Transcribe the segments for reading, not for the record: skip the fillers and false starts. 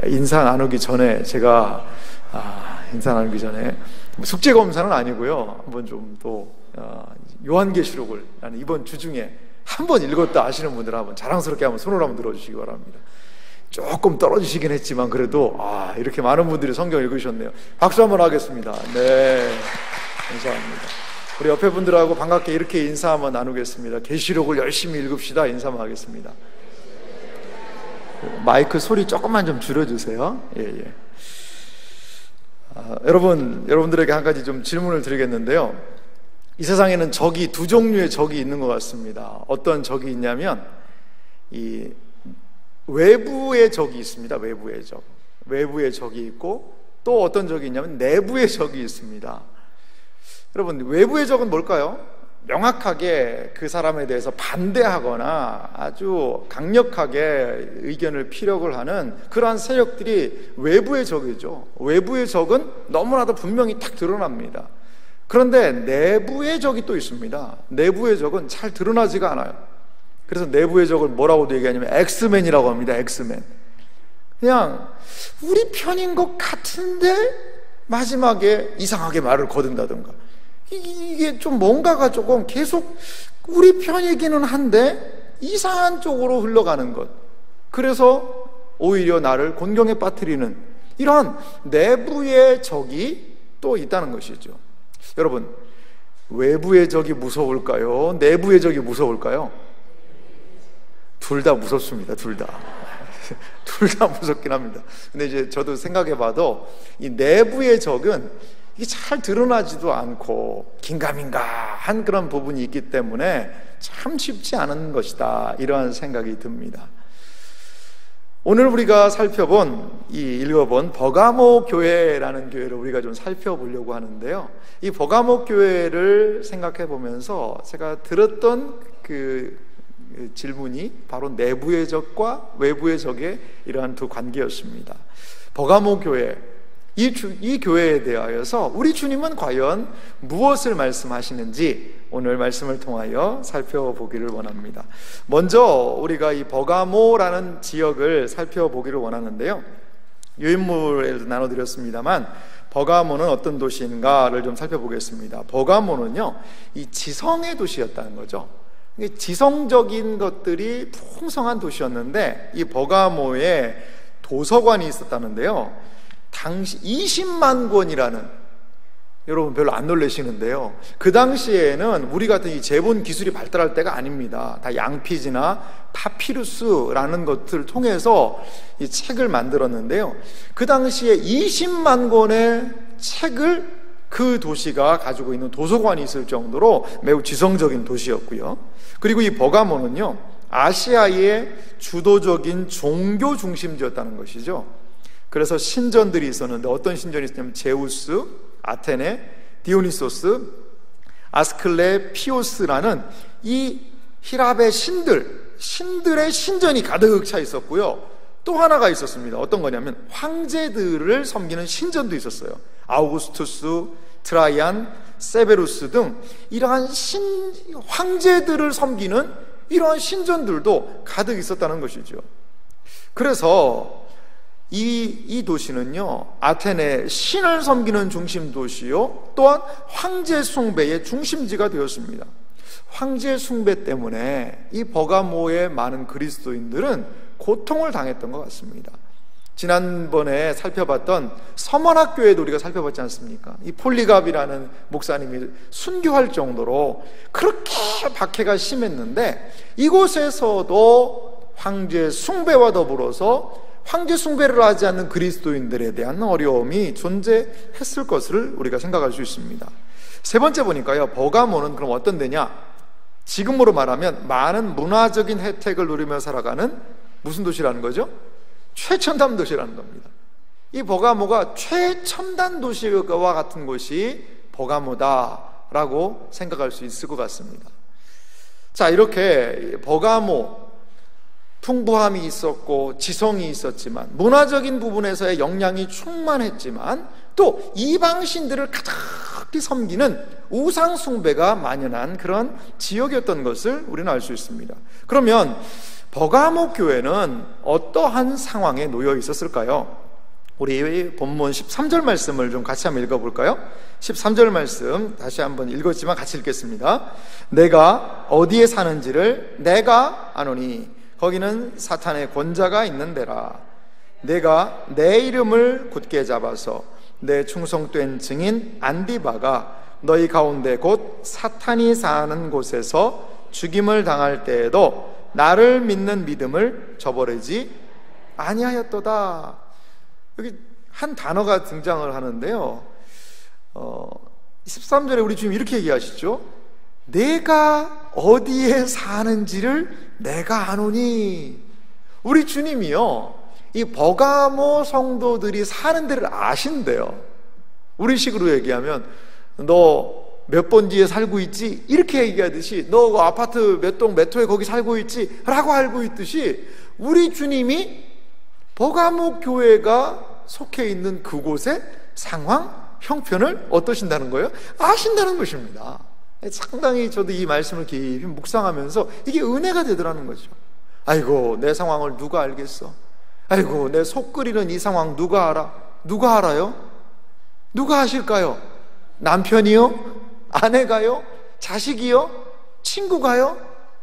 인사 나누기 전에 제가 숙제 검사는 아니고요. 한번 좀 또 요한계시록을 나는 이번 주 중에 한 번 읽었다 아시는 분들은 한번 자랑스럽게 한번 손을 한번 들어주시기 바랍니다. 조금 떨어지시긴 했지만 그래도 이렇게 많은 분들이 성경 읽으셨네요. 박수 한번 하겠습니다. 네, 감사합니다. 우리 옆에 분들하고 반갑게 이렇게 인사 한번 나누겠습니다. 계시록을 열심히 읽읍시다. 인사 한번 하겠습니다. 마이크 소리 조금만 좀 줄여주세요. 예. 여러분들에게 한 가지 좀 질문을 드리겠는데요. 이 세상에는 적이 두 종류의 적이 있는 것 같습니다. 어떤 적이 있냐면 이 외부의 적이 있습니다. 외부의 적이 있고 또 어떤 적이 있냐면 내부의 적이 있습니다. 여러분, 외부의 적은 뭘까요? 명확하게 그 사람에 대해서 반대하거나 아주 강력하게 의견을 피력을 하는 그러한 세력들이 외부의 적이죠. 외부의 적은 너무나도 분명히 딱 드러납니다. 그런데 내부의 적이 또 있습니다. 내부의 적은 잘 드러나지가 않아요. 그래서 내부의 적을 뭐라고도 얘기하냐면 엑스맨이라고 합니다. 엑스맨. 그냥 우리 편인 것 같은데 마지막에 이상하게 말을 거둔다든가, 이게 좀 뭔가가 조금 계속 우리 편이기는 한데 이상한 쪽으로 흘러가는 것, 그래서 오히려 나를 곤경에 빠뜨리는 이러한 내부의 적이 또 있다는 것이죠. 여러분, 외부의 적이 무서울까요? 내부의 적이 무서울까요? 둘 다 무섭습니다. 둘 다 무섭긴 합니다. 근데 이제 저도 생각해봐도 이 내부의 적은 이게 잘 드러나지도 않고 긴가민가한 그런 부분이 있기 때문에 참 쉽지 않은 것이다, 이러한 생각이 듭니다. 오늘 우리가 읽어본 버가모 교회라는 교회를 우리가 좀 살펴보려고 하는데요. 이 버가모 교회를 생각해 보면서 제가 들었던 그 질문이 바로 내부의 적과 외부의 적의 이러한 두 관계였습니다. 버가모 교회, 이 교회에 대하여서 우리 주님은 과연 무엇을 말씀하시는지 오늘 말씀을 통하여 살펴보기를 원합니다. 먼저 우리가 이 버가모라는 지역을 살펴보기를 원하는데요. 유인물에도 나눠드렸습니다만 버가모는 어떤 도시인가를 좀 살펴보겠습니다. 버가모는요, 이 지성의 도시였다는 거죠. 지성적인 것들이 풍성한 도시였는데 이 버가모에 도서관이 있었다는데요. 당시 20만 권이라는, 여러분 별로 안 놀라시는데요, 그 당시에는 우리 같은 이 제본 기술이 발달할 때가 아닙니다. 다 양피지나 파피루스라는 것들을 통해서 이 책을 만들었는데요, 그 당시에 20만 권의 책을 그 도시가 가지고 있는 도서관이 있을 정도로 매우 지성적인 도시였고요. 그리고 이 버가모는요, 아시아의 주도적인 종교 중심지였다는 것이죠. 그래서 신전들이 있었는데 어떤 신전이 있었냐면 제우스, 아테네, 디오니소스, 아스클레피오스라는 이 히랍의 신들의 신전이 가득 차 있었고요. 또 하나가 있었습니다. 어떤 거냐면 황제들을 섬기는 신전도 있었어요. 아우구스투스, 트라이안, 세베루스 등 이러한 황제들을 섬기는 이러한 신전들도 가득 있었다는 것이죠. 그래서 이 도시는요, 아테네 신을 섬기는 중심 도시요, 또한 황제 숭배의 중심지가 되었습니다. 황제 숭배 때문에 이 버가모의 많은 그리스도인들은 고통을 당했던 것 같습니다. 지난번에 살펴봤던 서머학교회도 우리가 살펴봤지 않습니까? 이 폴리갑이라는 목사님이 순교할 정도로 그렇게 박해가 심했는데 이곳에서도 황제 숭배와 더불어서 황제 숭배를 하지 않는 그리스도인들에 대한 어려움이 존재했을 것을 우리가 생각할 수 있습니다. 세 번째 보니까요, 버가모는 그럼 어떤 데냐? 지금으로 말하면 많은 문화적인 혜택을 누리며 살아가는 무슨 도시라는 거죠? 최첨단 도시라는 겁니다. 이 버가모가 최첨단 도시와 같은 곳이 버가모다라고 생각할 수 있을 것 같습니다. 자, 이렇게 버가모 풍부함이 있었고 지성이 있었지만 문화적인 부분에서의 역량이 충만했지만 또 이방신들을 가득히 섬기는 우상 숭배가 만연한 그런 지역이었던 것을 우리는 알 수 있습니다. 그러면 버가모 교회는 어떠한 상황에 놓여 있었을까요? 우리 본문 13절 말씀을 좀 같이 한번 읽어볼까요? 13절 말씀 다시 한번 읽었지만 같이 읽겠습니다. 내가 어디에 사는지를 내가 아노니 거기는 사탄의 권자가 있는 데라. 내가 내 이름을 굳게 잡아서 내 충성된 증인 안디바가 너희 가운데 곧 사탄이 사는 곳에서 죽임을 당할 때에도 나를 믿는 믿음을 저버리지 아니하였도다. 여기 한 단어가 등장을 하는데요, 13절에 우리 주님 이렇게 얘기하시죠. 내가 어디에 사는지를 내가 아노니. 우리 주님이요, 이 버가모 성도들이 사는 데를 아신대요. 우리 식으로 얘기하면 너 몇 번지에 살고 있지? 이렇게 얘기하듯이 너 그 아파트 몇 동 몇 호에 거기 살고 있지? 라고 알고 있듯이 우리 주님이 버가모 교회가 속해 있는 그곳의 상황, 형편을 어떠신다는 거예요? 아신다는 것입니다. 상당히 저도 이 말씀을 깊이 묵상하면서 이게 은혜가 되더라는 거죠. 아이고, 내 상황을 누가 알겠어? 아이고, 내 속 끓이는 이 상황 누가 알아? 누가 알아요? 누가 아실까요? 남편이요? 아내가요? 자식이요? 친구가요?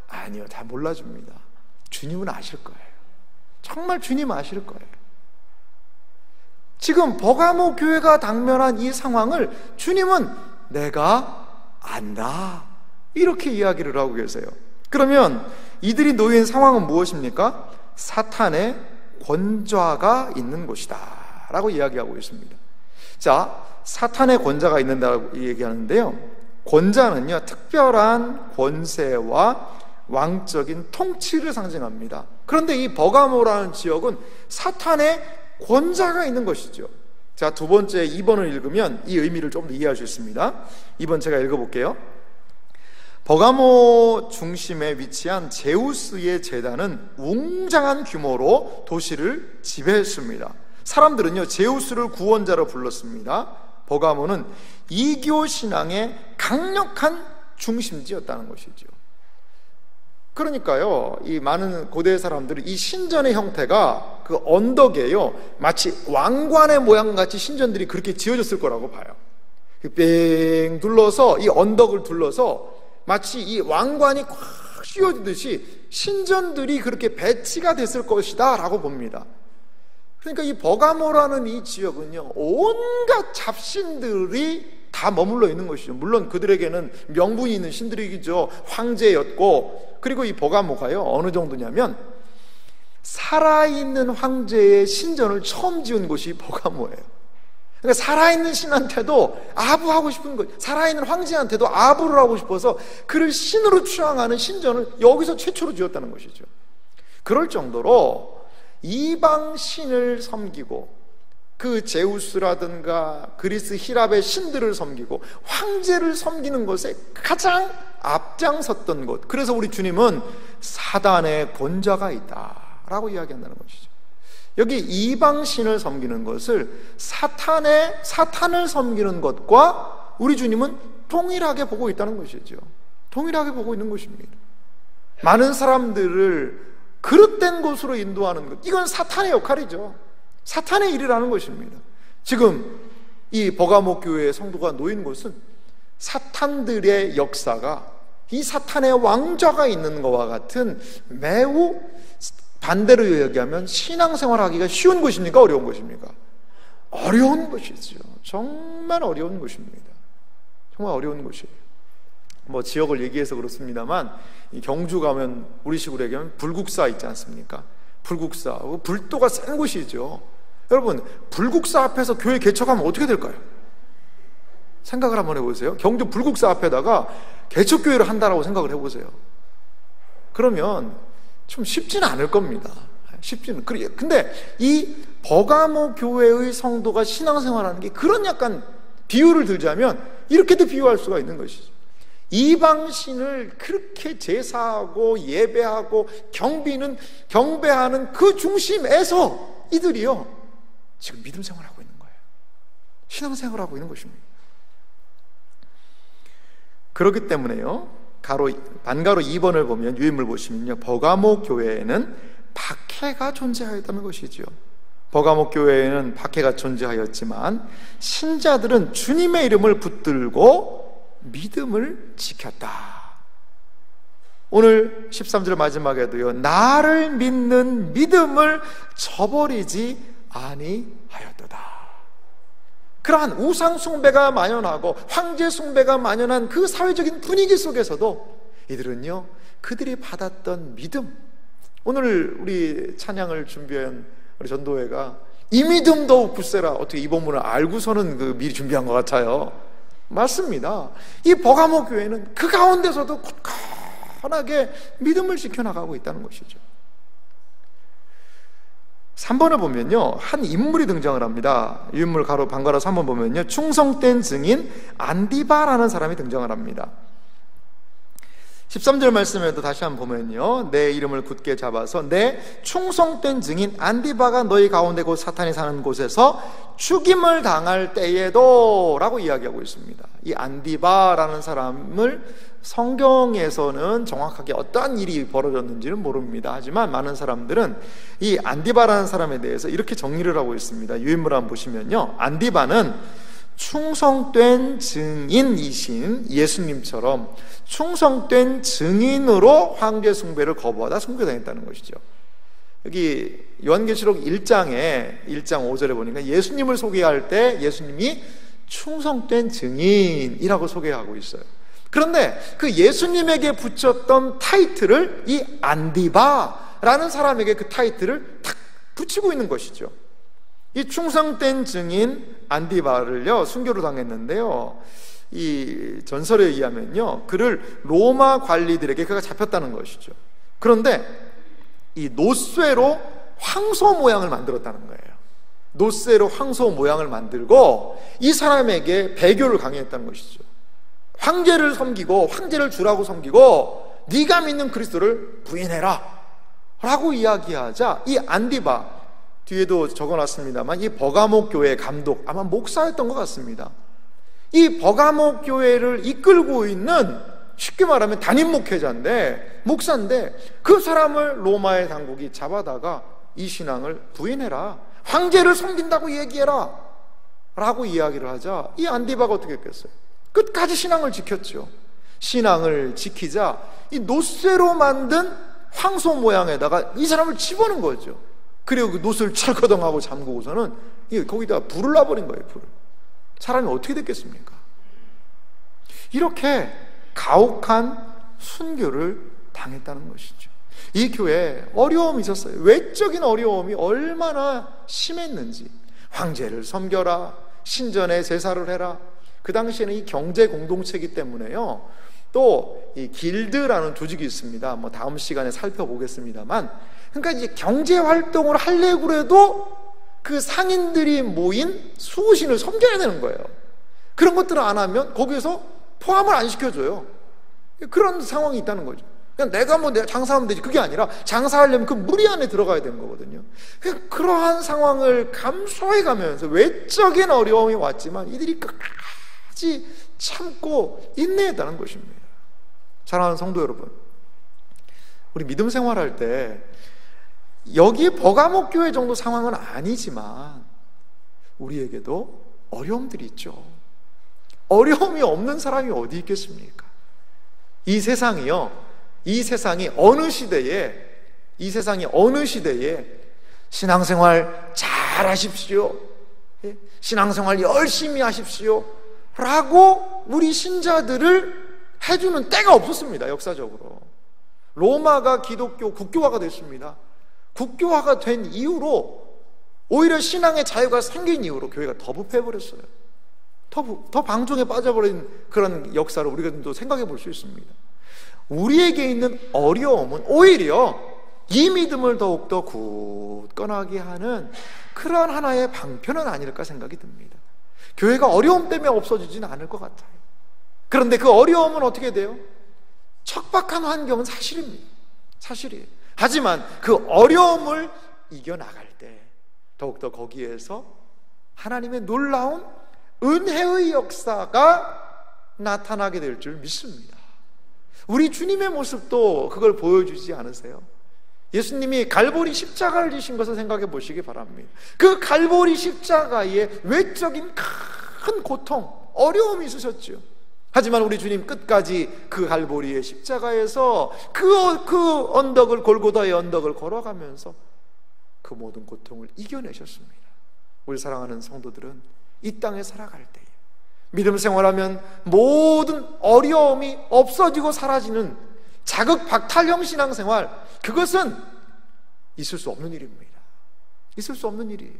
아니요, 다 몰라줍니다. 주님은 아실 거예요. 정말 주님 아실 거예요. 지금 버가모 교회가 당면한 이 상황을 주님은 내가 안다, 이렇게 이야기를 하고 계세요. 그러면 이들이 놓인 상황은 무엇입니까? 사탄의 권좌가 있는 곳이다 라고 이야기하고 있습니다. 자, 사탄의 권좌가 있는다고 얘기하는데요, 권좌는요 특별한 권세와 왕적인 통치를 상징합니다. 그런데 이 버가모라는 지역은 사탄의 권좌가 있는 것이죠. 자, 두 번째 2번을 읽으면 이 의미를 좀 더 이해할 수 있습니다. 2번 제가 읽어볼게요. 버가모 중심에 위치한 제우스의 제단은 웅장한 규모로 도시를 지배했습니다. 사람들은요 제우스를 구원자로 불렀습니다. 버가모는 이교 신앙의 강력한 중심지였다는 것이죠. 그러니까요, 이 많은 고대 사람들이 이 신전의 형태가 그 언덕에요 마치 왕관의 모양같이 신전들이 그렇게 지어졌을 거라고 봐요. 뺑 둘러서, 이 언덕을 둘러서 마치 이 왕관이 꽉 씌워지듯이 신전들이 그렇게 배치가 됐을 것이다 라고 봅니다. 그러니까 이 버가모라는 이 지역은요 온갖 잡신들이 다 머물러 있는 것이죠. 물론 그들에게는 명분이 있는 신들이죠. 황제였고, 그리고 이 버가모가요 어느 정도냐면 살아있는 황제의 신전을 처음 지은 곳이 버가모예요. 그러니까 살아있는 신한테도 아부하고 싶은 거, 살아있는 황제한테도 아부를 하고 싶어서 그를 신으로 추앙하는 신전을 여기서 최초로 지었다는 것이죠. 그럴 정도로 이방 신을 섬기고 그 제우스라든가 그리스 히랍의 신들을 섬기고 황제를 섬기는 것에 가장 앞장섰던 곳, 그래서 우리 주님은 사단의 권좌가 있다라고 이야기한다는 것이죠. 여기 이방 신을 섬기는 것을 사탄을 섬기는 것과 우리 주님은 동일하게 보고 있다는 것이죠. 동일하게 보고 있는 것입니다. 많은 사람들을 그릇된 곳으로 인도하는 것, 이건 사탄의 역할이죠. 사탄의 일이라는 것입니다. 지금 이 버가모 교회의 성도가 놓인 곳은 사탄들의 역사가 이 사탄의 왕좌가 있는 것과 같은 매우, 반대로 얘기하면 신앙생활하기가 쉬운 것입니까? 어려운 것입니까? 어려운 것이죠. 정말 어려운 것입니다. 정말 어려운 것이에요. 뭐 지역을 얘기해서 그렇습니다만 이 경주 가면 우리식으로 얘기하면 불국사 있지 않습니까? 불국사, 불도가 센 곳이죠. 여러분, 불국사 앞에서 교회 개척하면 어떻게 될까요? 생각을 한번 해보세요. 경주 불국사 앞에다가 개척교회를 한다라고 생각을 해보세요. 그러면 좀 쉽지는 않을 겁니다. 쉽지는. 근데 이 버가모 교회의 성도가 신앙생활하는 게 그런 약간 비유를 들자면 이렇게도 비유할 수가 있는 것이죠. 이방신을 그렇게 제사하고 예배하고 경배하는 그 중심에서 이들이요 지금 믿음 생활하고 있는 거예요. 신앙생활하고 있는 것입니다. 그렇기 때문에요 반가로 2번을 보면 유인물 보시면요, 버가모 교회에는 박해가 존재하였다는 것이지요. 버가모 교회에는 박해가 존재하였지만 신자들은 주님의 이름을 붙들고 믿음을 지켰다. 오늘 13절 마지막에도요, 나를 믿는 믿음을 저버리지 아니하였도다. 그러한 우상 숭배가 만연하고 황제 숭배가 만연한 그 사회적인 분위기 속에서도 이들은요, 그들이 받았던 믿음, 오늘 우리 찬양을 준비한 우리 전도회가 이 믿음 더욱 굳세라, 어떻게 이 본문을 알고서는 미리 준비한 것 같아요. 맞습니다. 이 버가모 교회는 그 가운데서도 굳건하게 믿음을 지켜나가고 있다는 것이죠. 3번을 보면요, 한 인물이 등장을 합니다. 유인물 반가로 3번 보면요, 충성된 증인 안디바라는 사람이 등장을 합니다. 13절 말씀에도 다시 한번 보면요, 내 이름을 굳게 잡아서 내 충성된 증인 안디바가 너희 가운데 곧 사탄이 사는 곳에서 죽임을 당할 때에도 라고 이야기하고 있습니다. 이 안디바라는 사람을 성경에서는 정확하게 어떠한 일이 벌어졌는지는 모릅니다. 하지만 많은 사람들은 이 안디바라는 사람에 대해서 이렇게 정리를 하고 있습니다. 유인물 한번 보시면요, 안디바는 충성된 증인이신 예수님처럼 충성된 증인으로 황제 숭배를 거부하다 숭배당했다는 것이죠. 여기 요한계시록 1장 5절에 보니까 예수님을 소개할 때 예수님이 충성된 증인이라고 소개하고 있어요. 그런데 그 예수님에게 붙였던 타이틀을 이 안디바라는 사람에게 그 타이틀을 탁 붙이고 있는 것이죠. 이 충성된 증인 안디바를요, 순교를 당했는데요, 이 전설에 의하면요, 그를 로마 관리들에게 그가 잡혔다는 것이죠. 그런데 이 노쇠로 황소 모양을 만들었다는 거예요. 노쇠로 황소 모양을 만들고 이 사람에게 배교를 강요했다는 것이죠. 황제를 섬기고 황제를 주라고 섬기고 네가 믿는 그리스도를 부인해라 라고 이야기하자 이 안디바, 뒤에도 적어놨습니다만 이 버가모 교회 감독, 아마 목사였던 것 같습니다. 이 버가모 교회를 이끌고 있는, 쉽게 말하면 담임 목회자인데, 목사인데, 그 사람을 로마의 당국이 잡아다가 이 신앙을 부인해라, 황제를 섬긴다고 얘기해라 라고 이야기를 하자 이 안디바가 어떻게 했겠어요? 끝까지 신앙을 지켰죠. 신앙을 지키자 이 노쇠로 만든 황소 모양에다가 이 사람을 집어넣은 거죠. 그리고 그 노쇠를 철거덩하고 잠그고서는 거기다가 불을 놔버린 거예요. 불을. 사람이 어떻게 됐겠습니까? 이렇게 가혹한 순교를 당했다는 것이죠. 이 교회에 어려움이 있었어요. 외적인 어려움이 얼마나 심했는지, 황제를 섬겨라, 신전에 제사를 해라. 그 당시에는 이 경제 공동체이기 때문에요, 또 이 길드라는 조직이 있습니다. 다음 시간에 살펴보겠습니다만, 그러니까 이제 경제 활동을 하려고 해도 그 상인들이 모인 수호신을 섬겨야 되는 거예요. 그런 것들을 안 하면 거기에서 포함을 안 시켜줘요. 그런 상황이 있다는 거죠. 그냥 내가 장사하면 되지, 그게 아니라 장사하려면 그 무리 안에 들어가야 되는 거거든요. 그러한 상황을 감수해 가면서 외적인 어려움이 왔지만 이들이 끝까지 참고 인내했다는 것입니다. 사랑하는 성도 여러분, 우리 믿음 생활할 때 여기 버가모 교회 정도 상황은 아니지만 우리에게도 어려움들이 있죠. 어려움이 없는 사람이 어디 있겠습니까? 이 세상이 어느 시대에 신앙생활 잘 하십시오, 신앙생활 열심히 하십시오 라고 우리 신자들을 해주는 때가 없었습니다. 역사적으로 로마가 기독교 국교화가 됐습니다. 국교화가 된 이후로 오히려 신앙의 자유가 생긴 이후로 교회가 더 부패해버렸어요. 더 방종에 빠져버린 그런 역사를 우리가 또 생각해 볼 수 있습니다. 우리에게 있는 어려움은 오히려 이 믿음을 더욱더 굳건하게 하는 그런 하나의 방편은 아닐까 생각이 듭니다. 교회가 어려움 때문에 없어지지는 않을 것 같아요. 그런데 그 어려움은 어떻게 돼요? 척박한 환경은 사실입니다. 사실이에요. 하지만 그 어려움을 이겨나갈 때 더욱더 거기에서 하나님의 놀라운 은혜의 역사가 나타나게 될 줄 믿습니다. 우리 주님의 모습도 그걸 보여주지 않으세요? 예수님이 갈보리 십자가를 지신 것을 생각해 보시기 바랍니다. 그 갈보리 십자가에 외적인 큰 고통, 어려움이 있으셨죠. 하지만 우리 주님 끝까지 그 갈보리의 십자가에서 그 언덕을, 골고다의 언덕을 걸어가면서 그 모든 고통을 이겨내셨습니다. 우리 사랑하는 성도들은 이 땅에 살아갈 때에 믿음 생활하면 모든 어려움이 없어지고 사라지는 자극박탈형 신앙생활, 그것은 있을 수 없는 일입니다. 있을 수 없는 일이에요.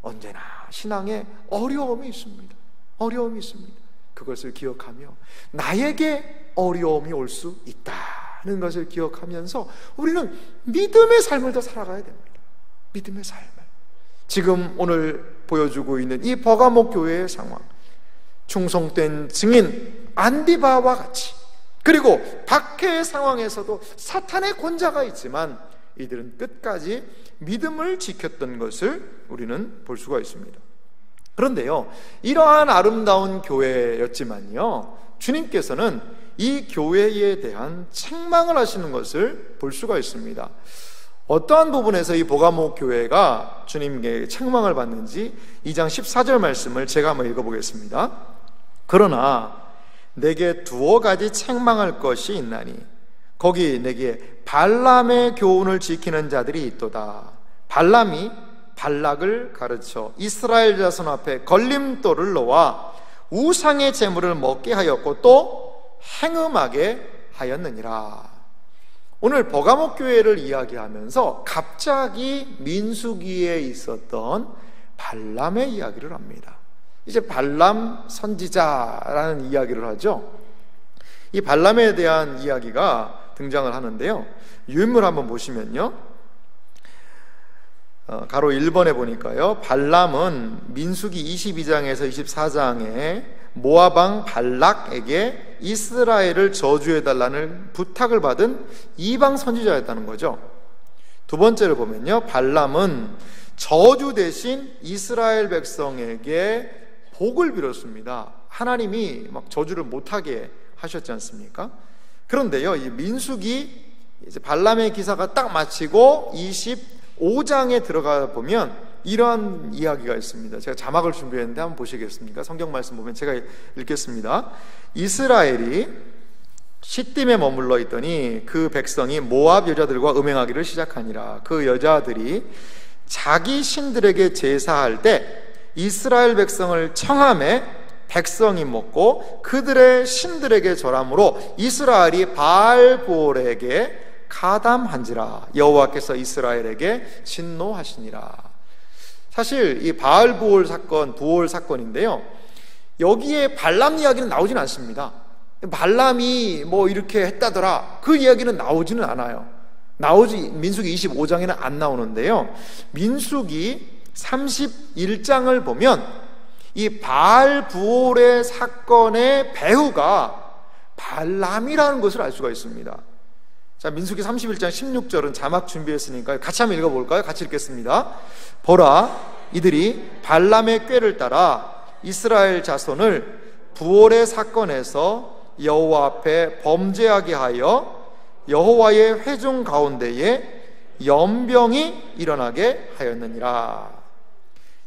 언제나 신앙에 어려움이 있습니다. 어려움이 있습니다. 그것을 기억하며 나에게 어려움이 올 수 있다는 것을 기억하면서 우리는 믿음의 삶을 더 살아가야 됩니다. 믿음의 삶을. 지금 오늘 보여주고 있는 이 버가모 교회의 상황, 충성된 증인 안디바와 같이, 그리고 박해의 상황에서도 사탄의 권자가 있지만 이들은 끝까지 믿음을 지켰던 것을 우리는 볼 수가 있습니다. 그런데요, 이러한 아름다운 교회였지만요, 주님께서는 이 교회에 대한 책망을 하시는 것을 볼 수가 있습니다. 어떠한 부분에서 이 버가모 교회가 주님께 책망을 받는지 2장 14절 말씀을 제가 한번 읽어보겠습니다. 그러나 내게 두어 가지 책망할 것이 있나니 거기 내게 발람의 교훈을 지키는 자들이 있도다. 발람이 발락을 가르쳐 이스라엘 자손 앞에 걸림돌을 놓아 우상의 제물을 먹게 하였고 또 행음하게 하였느니라. 오늘 버가모 교회를 이야기하면서 갑자기 민수기에 있었던 발람의 이야기를 합니다. 이제 발람 선지자라는 이야기를 하죠. 이 발람에 대한 이야기가 등장을 하는데요, 유인물 한번 보시면요, 가로 1번에 보니까요, 발람은 민수기 22장에서 24장에 모압왕 발락에게 이스라엘을 저주해달라는 부탁을 받은 이방 선지자였다는 거죠. 두 번째를 보면요, 발람은 저주 대신 이스라엘 백성에게 복을 빌었습니다. 하나님이 막 저주를 못하게 하셨지 않습니까? 그런데요, 이 민수기 이제 발람의 기사가 딱 마치고 25장에 들어가 보면 이러한 이야기가 있습니다. 제가 자막을 준비했는데 한번 보시겠습니까? 성경 말씀 보면 제가 읽겠습니다. 이스라엘이 시딤에 머물러 있더니 그 백성이 모압 여자들과 음행하기를 시작하니라. 그 여자들이 자기 신들에게 제사할 때 이스라엘 백성을 청함에 백성이 먹고 그들의 신들에게 절함으로 이스라엘이 바알볼에게 가담한지라. 여호와께서 이스라엘에게 진노하시니라. 사실 이 바알볼 사건, 부올 사건인데요, 여기에 발람 이야기는 나오진 않습니다. 발람이 뭐 이렇게 했다더라, 그 이야기는 나오지는 않아요. 민수기 25장에는 안 나오는데요, 민수기 31장을 보면 이 바알부올의 사건의 배후가 발람이라는 것을 알 수가 있습니다. 자, 민수기 31장 16절은 자막 준비했으니까 같이 한번 읽어볼까요? 같이 읽겠습니다. 보라, 이들이 발람의 꾀를 따라 이스라엘 자손을 부올의 사건에서 여호와 앞에 범죄하게 하여 여호와의 회중 가운데에 연병이 일어나게 하였느니라.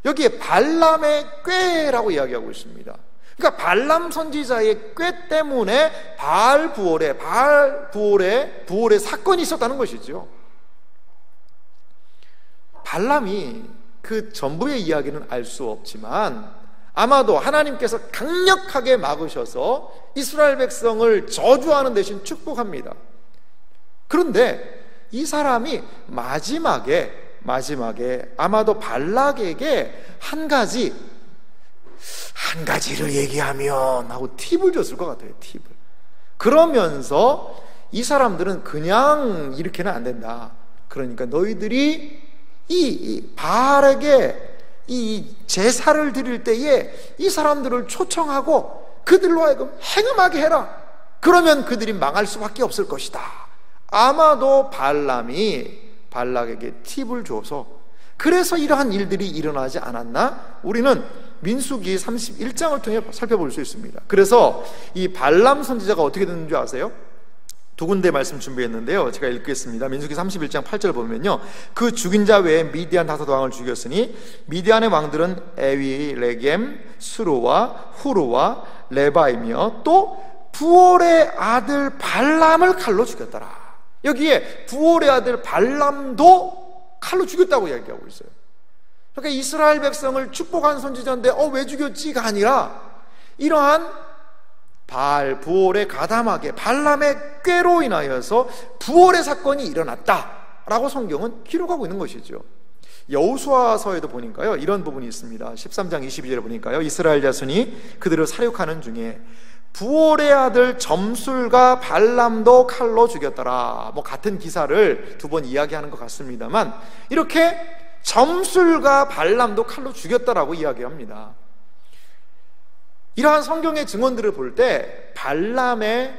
여기에 발람의 꾀라고 이야기하고 있습니다. 그러니까 발람 선지자의 꾀 때문에 바알부올의 사건이 있었다는 것이죠. 발람이 그 전부의 이야기는 알 수 없지만 아마도 하나님께서 강력하게 막으셔서 이스라엘 백성을 저주하는 대신 축복합니다. 그런데 이 사람이 마지막에 아마도 발락에게 한 가지를 얘기하면 하고 팁을 줬을 것 같아요. 팁을. 그러면서 이 사람들은 그냥 이렇게는 안 된다. 그러니까 너희들이 이 바알에게 이 제사를 드릴 때에 이 사람들을 초청하고 그들로 하여금 행음하게 해라. 그러면 그들이 망할 수밖에 없을 것이다. 아마도 발람이 발락에게 팁을 줘서 그래서 이러한 일들이 일어나지 않았나? 우리는 민수기 31장을 통해 살펴볼 수 있습니다. 그래서 이 발람 선지자가 어떻게 됐는 줄 아세요? 두 군데 말씀 준비했는데요, 제가 읽겠습니다. 민수기 31장 8절 보면요, 그 죽인 자 외에 미디안 5왕을 죽였으니 미디안의 왕들은 에위, 레겜, 수로와 후루와 레바이며 또 부올의 아들 발람을 칼로 죽였더라. 여기에 부올의 아들 발람도 칼로 죽였다고 이야기하고 있어요. 그러니까 이스라엘 백성을 축복한 선지자인데 왜 죽였지가 아니라 이러한 부올의 가담하게 발람의 꾀로 인하여서 부올의 사건이 일어났다라고 성경은 기록하고 있는 것이죠. 여호수아서에도 보니까요, 이런 부분이 있습니다. 13장 22절에 보니까요, 이스라엘 자손이 그들을 사륙하는 중에 부올의 아들 점술과 발람도 칼로 죽였더라. 같은 기사를 두 번 이야기하는 것 같습니다만, 이렇게 점술과 발람도 칼로 죽였다라고 이야기합니다. 이러한 성경의 증언들을 볼 때 발람의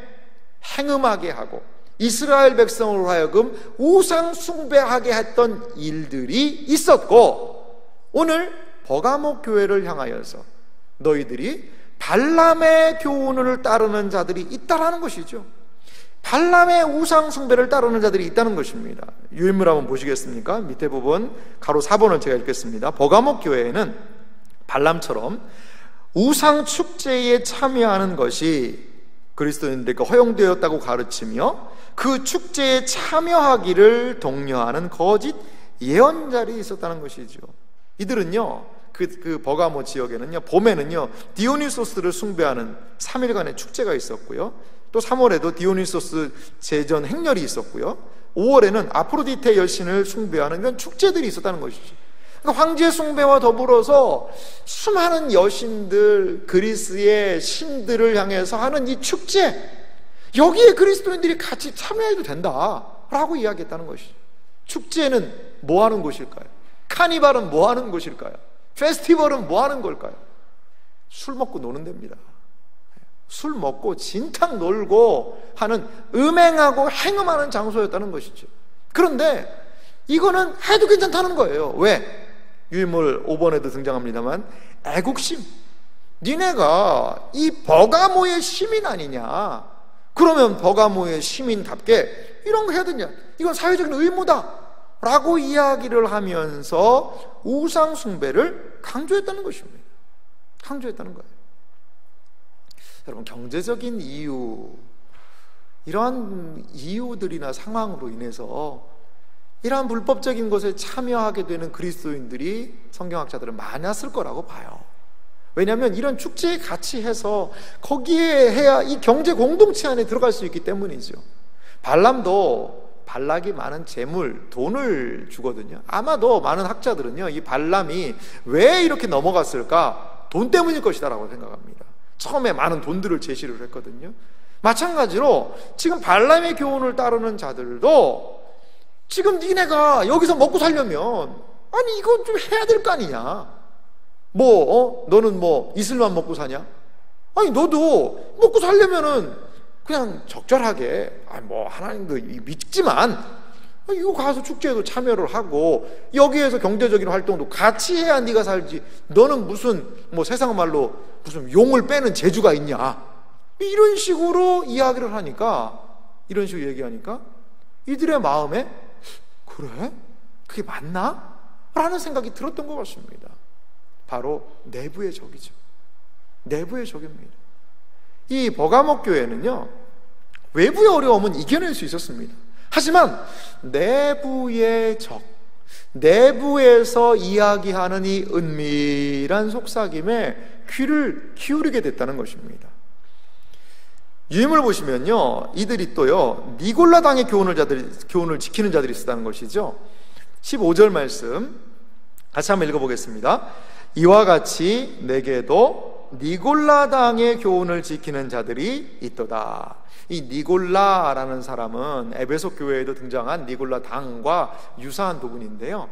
행음하게 하고 이스라엘 백성으로 하여금 우상 숭배하게 했던 일들이 있었고, 오늘 버가모 교회를 향하여서 너희들이 발람의 교훈을 따르는 자들이 있다라는 것이죠. 발람의 우상 숭배를 따르는 자들이 있다는 것입니다. 유인물 한번 보시겠습니까? 밑에 부분 가로 4번을 제가 읽겠습니다. 버가모 교회에는 발람처럼 우상 축제에 참여하는 것이 그리스도인들에게 허용되었다고 가르치며 그 축제에 참여하기를 독려하는 거짓 예언자들이 있었다는 것이죠. 이들은요, 그 버가모 지역에는요, 봄에는요 디오니소스를 숭배하는 3일간의 축제가 있었고요, 또 3월에도 디오니소스 제전 행렬이 있었고요, 5월에는 아프로디테 여신을 숭배하는 이런 축제들이 있었다는 것이죠. 그러니까 황제 숭배와 더불어서 수많은 여신들, 그리스의 신들을 향해서 하는 이 축제, 여기에 그리스도인들이 같이 참여해도 된다라고 이야기했다는 것이죠. 축제는 뭐 하는 곳일까요? 카니발은 뭐 하는 곳일까요? 페스티벌은 뭐 하는 걸까요? 술 먹고 노는 데입니다. 술 먹고 진탕 놀고 하는, 음행하고 행음하는 장소였다는 것이죠. 그런데 이거는 해도 괜찮다는 거예요. 왜? 유인물 5번에도 등장합니다만, 애국심. 니네가 이 버가모의 시민 아니냐, 그러면 버가모의 시민답게 이런 거 해야 되냐, 이건 사회적인 의무다 라고 이야기를 하면서 우상 숭배를 강조했다는 것입니다. 강조했다는 거예요. 여러분, 경제적인 이유, 이러한 이유들이나 상황으로 인해서 이러한 불법적인 것에 참여하게 되는 그리스도인들이 성경학자들은 많았을 거라고 봐요. 왜냐하면 이런 축제에 같이 해서 거기에 해야 이 경제 공동체 안에 들어갈 수 있기 때문이죠. 발람도 발락이 많은 재물, 돈을 주거든요. 아마도 많은 학자들은요, 이 발람이 왜 이렇게 넘어갔을까? 돈 때문일 것이다라고 생각합니다. 처음에 많은 돈들을 제시를 했거든요. 마찬가지로 지금 발람의 교훈을 따르는 자들도 지금 니네가 여기서 먹고 살려면 아니 이건 좀 해야 될 거 아니냐, 너는 이슬만 먹고 사냐? 아니 너도 먹고 살려면은 그냥 적절하게 하나님도 믿지만 이거 가서 축제에도 참여를 하고 여기에서 경제적인 활동도 같이 해야 네가 살지, 너는 무슨 세상 말로 무슨 용을 빼는 재주가 있냐, 이런 식으로 이야기를 하니까, 이런 식으로 얘기하니까 이들의 마음에 그래? 그게 맞나? 라는 생각이 들었던 것 같습니다. 바로 내부의 적이죠. 내부의 적입니다. 이 버가모 교회는요, 외부의 어려움은 이겨낼 수 있었습니다. 하지만 내부의 적, 내부에서 이야기하는 이 은밀한 속삭임에 귀를 기울이게 됐다는 것입니다. 유임을 보시면요, 이들이 또요 니골라당의 교훈을 지키는 자들이 있었다는 것이죠. 15절 말씀 같이 한번 읽어보겠습니다. 이와 같이 내게도 니골라당의 교훈을 지키는 자들이 있도다. 이 니골라라는 사람은 에베소 교회에도 등장한 니골라당과 유사한 부분인데요,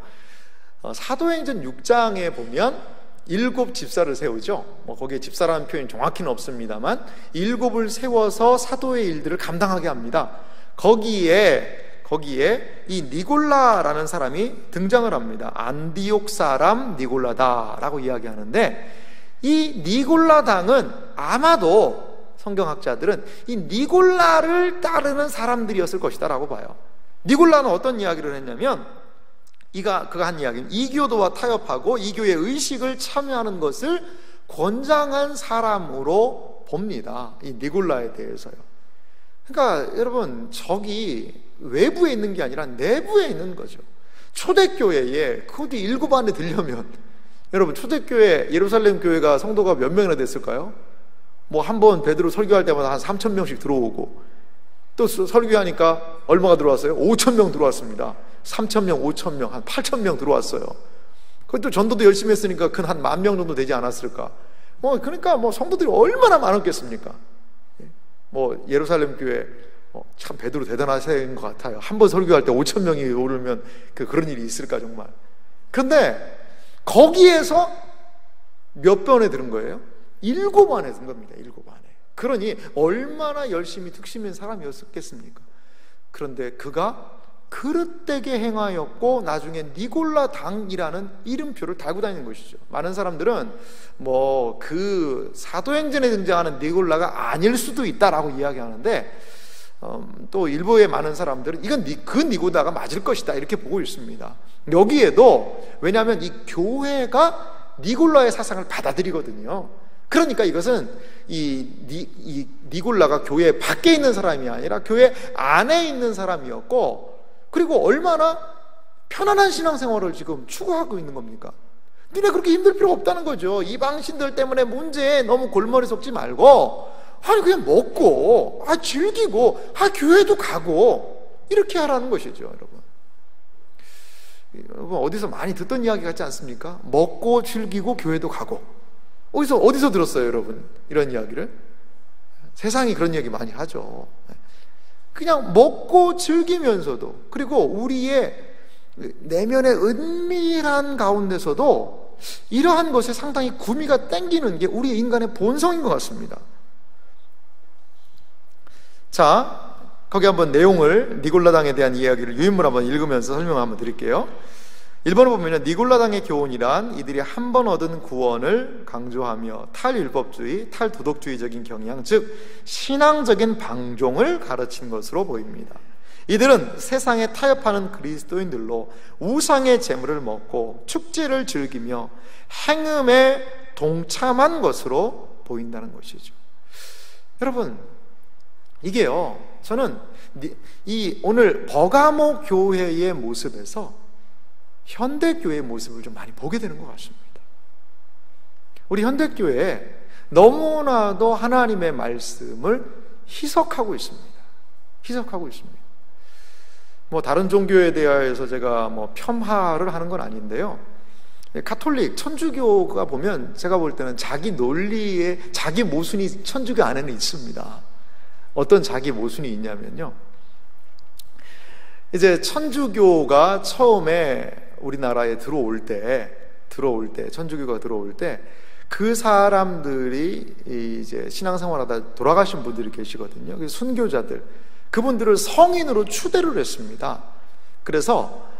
사도행전 6장에 보면 7 집사를 세우죠. 거기에 집사라는 표현이 정확히는 없습니다만 7을 세워서 사도의 일들을 감당하게 합니다. 거기에 이 니골라라는 사람이 등장을 합니다. 안디옥 사람 니골라다라고 이야기하는데, 이 니골라당은 아마도 성경학자들은 이 니골라를 따르는 사람들이었을 것이다 라고 봐요. 니골라는 어떤 이야기를 했냐면 그가 한 이야기는 이교도와 타협하고 이교의 의식을 참여하는 것을 권장한 사람으로 봅니다. 이 니골라에 대해서요. 그러니까 여러분, 적이 외부에 있는 게 아니라 내부에 있는 거죠. 초대교회에 그 어디 일곱 안에 들려면, 여러분 초대교회 예루살렘 교회가 성도가 몇 명이나 됐을까요? 뭐 한 번 베드로 설교할 때마다 한 3,000명씩 들어오고, 또 설교하니까 얼마가 들어왔어요? 5,000명 들어왔습니다. 3,000명, 5,000명, 한 8,000명 들어왔어요. 그것도 전도도 열심히 했으니까 근 한 10,000명 정도 되지 않았을까? 그러니까 성도들이 얼마나 많았겠습니까? 예루살렘 교회 참 베드로 대단하신 것 같아요. 한 번 설교할 때 5,000명이 오르면 그런 일이 있을까 정말. 그런데 거기에서 몇 번에 들은 거예요? 7번에 든 겁니다. 7번에. 그러니 얼마나 열심히 특심인 사람이었겠습니까? 그런데 그가 그릇되게 행하였고 나중에 니골라 당이라는 이름표를 달고 다니는 것이죠. 많은 사람들은 그 사도행전에 등장하는 니골라가 아닐 수도 있다라고 이야기하는데, 또 일부의 많은 사람들은 이건 그 니고다가 맞을 것이다 이렇게 보고 있습니다. 여기에도 왜냐하면 이 교회가 니골라의 사상을 받아들이거든요. 그러니까 이것은 이 니골라가 교회 밖에 있는 사람이 아니라 교회 안에 있는 사람이었고, 그리고 얼마나 편안한 신앙생활을 지금 추구하고 있는 겁니까? 니네 그렇게 힘들 필요 없다는 거죠. 이방신들 때문에 문제에 너무 골머리 속지 말고 그냥 먹고 즐기고 교회도 가고 이렇게 하라는 것이죠. 여러분 어디서 많이 듣던 이야기 같지 않습니까? 먹고 즐기고 교회도 가고. 어디서 들었어요 여러분 이런 이야기를? 세상이 그런 이야기 많이 하죠. 그냥 먹고 즐기면서도, 그리고 우리의 내면의 은밀한 가운데서도 이러한 것에 상당히 구미가 땡기는 게 우리 인간의 본성인 것 같습니다. 자, 거기 한번 내용을, 니골라당에 대한 이야기를 유인물 한번 읽으면서 설명 한번 드릴게요. 1번을 보면 니골라당의 교훈이란 이들이 한 번 얻은 구원을 강조하며 탈율법주의, 탈도덕주의적인 경향, 즉 신앙적인 방종을 가르친 것으로 보입니다. 이들은 세상에 타협하는 그리스도인들로 우상의 재물을 먹고 축제를 즐기며 행음에 동참한 것으로 보인다는 것이죠. 여러분, 이게요, 저는 오늘 버가모 교회의 모습에서 현대교회의 모습을 좀 많이 보게 되는 것 같습니다. 우리 현대교회에 너무나도 하나님의 말씀을 희석하고 있습니다. 다른 종교에 대해서 제가 폄하를 하는 건 아닌데요, 가톨릭, 천주교가 보면 제가 볼 때는 자기 논리에 자기 모순이 천주교 안에는 있습니다. 어떤 자기 모순이 있냐면요, 이제 천주교가 처음에 우리나라에 들어올 때 천주교가 들어올 때 그 사람들이 이제 신앙생활하다 돌아가신 분들이 계시거든요. 순교자들, 그분들을 성인으로 추대를 했습니다. 그래서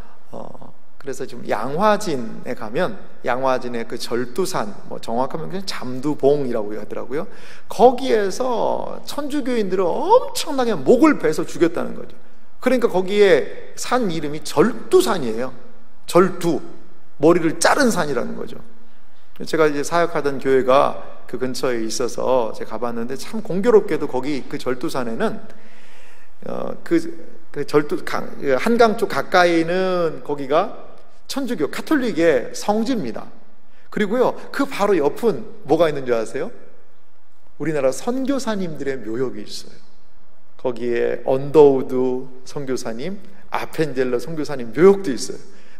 지금 양화진에 가면 양화진의 그 절두산, 정확하면 그냥 잠두봉이라고 하더라고요. 거기에서 천주교인들을 엄청나게 목을 베서 죽였다는 거죠. 그러니까 거기에 산 이름이 절두산이에요. 절두, 머리를 자른 산이라는 거죠. 제가 이제 사역하던 교회가 그 근처에 있어서 제가 가봤는데 참 공교롭게도 거기 그 절두산에는 그 절두 한강 쪽 가까이는 거기가 천주교 가톨릭의 성지입니다. 그리고요, 그 바로 옆은 뭐가 있는 줄 아세요? 우리나라 선교사님들의 묘역이 있어요. 거기에 언더우드 선교사님, 아펜젤러 선교사님 묘역도 있어요.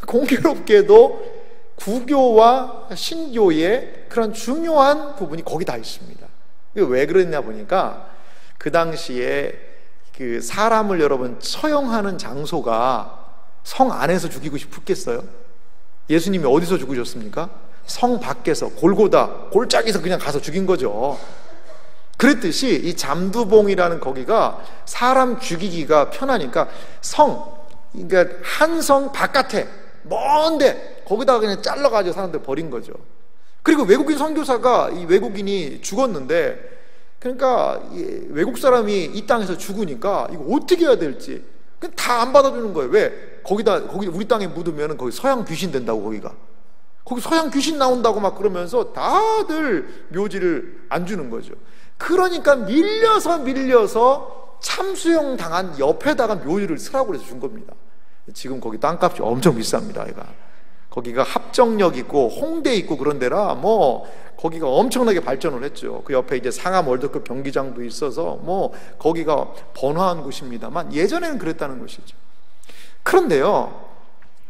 공교롭게도 구교와 신교의 그런 중요한 부분이 거기 다 있습니다. 왜 그랬냐 보니까 그 당시에 그 사람을 여러분 처형하는 장소가 성 안에서 죽이고 싶겠어요? 예수님이 어디서 죽으셨습니까? 성 밖에서 골고다, 골짜기에서 그냥 가서 죽인 거죠. 그랬듯이 이 잠두봉이라는 거기가 사람 죽이기가 편하니까 그러니까 한 성 바깥에 먼데 거기다가 그냥 잘라가지고 사람들 버린 거죠. 그리고 외국인 선교사가 이 외국인이 죽었는데 그러니까 외국 사람이 이 땅에서 죽으니까 이거 어떻게 해야 될지 다 안 받아주는 거예요. 왜? 거기 우리 땅에 묻으면 거기 서양 귀신 된다고, 거기 서양 귀신 나온다고 막 그러면서 다들 묘지를 안 주는 거죠. 그러니까 밀려서 참수용 당한 옆에다가 묘지를 쓰라고 그래서 준 겁니다. 지금 거기 땅값이 엄청 비쌉니다. 거기가 합정역 있고 홍대 있고 그런 데라 뭐 거기가 엄청나게 발전을 했죠. 그 옆에 이제 상암 월드컵 경기장도 있어서 뭐 거기가 번화한 곳입니다만 예전에는 그랬다는 것이죠. 그런데요,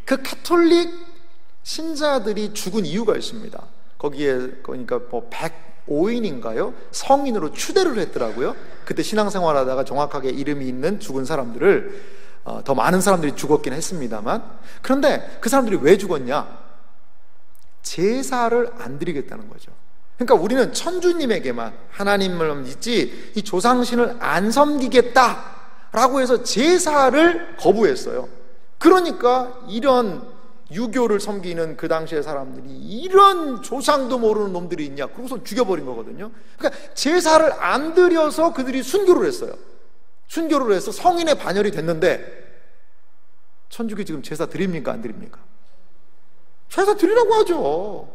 그 가톨릭 신자들이 죽은 이유가 있습니다. 거기에 그러니까 뭐 105인인가요? 성인으로 추대를 했더라고요. 그때 신앙생활하다가 정확하게 이름이 있는 죽은 사람들을 더 많은 사람들이 죽었긴 했습니다만, 그런데 그 사람들이 왜 죽었냐? 제사를 안 드리겠다는 거죠. 그러니까 우리는 천주님에게만 하나님을 믿지 이 조상신을 안 섬기겠다라고 해서 제사를 거부했어요. 그러니까 이런 유교를 섬기는 그 당시의 사람들이 이런 조상도 모르는 놈들이 있냐, 그러고서 죽여버린 거거든요. 그러니까 제사를 안 드려서 그들이 순교를 했어요. 순교를 해서 성인의 반열이 됐는데, 천주교 지금 제사 드립니까 안 드립니까? 제사 드리라고 하죠.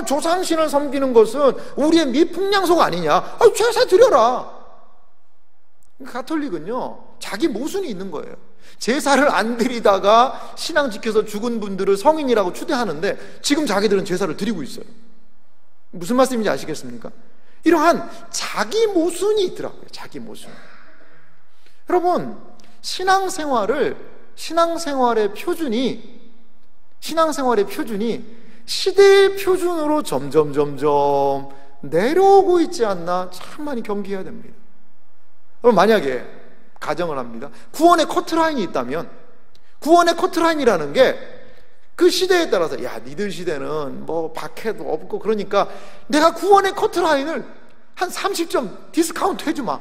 조상신을 섬기는 것은 우리의 미풍양속 아니냐? 제사 드려라. 가톨릭은요, 자기 모순이 있는 거예요. 제사를 안 드리다가 신앙 지켜서 죽은 분들을 성인이라고 추대하는데 지금 자기들은 제사를 드리고 있어요. 무슨 말씀인지 아시겠습니까? 이러한 자기 모순이 있더라고요. 자기 모순. 여러분, 신앙생활의 표준이 시대의 표준으로 점점 내려오고 있지 않나 참 많이 경계해야 됩니다. 그럼 만약에 가정을 합니다. 구원의 커트라인이 있다면, 구원의 커트라인이라는 게 그 시대에 따라서, 야, 니들 시대는 뭐 박해도 없고 그러니까 내가 구원의 커트라인을 한 30점 디스카운트 해주마.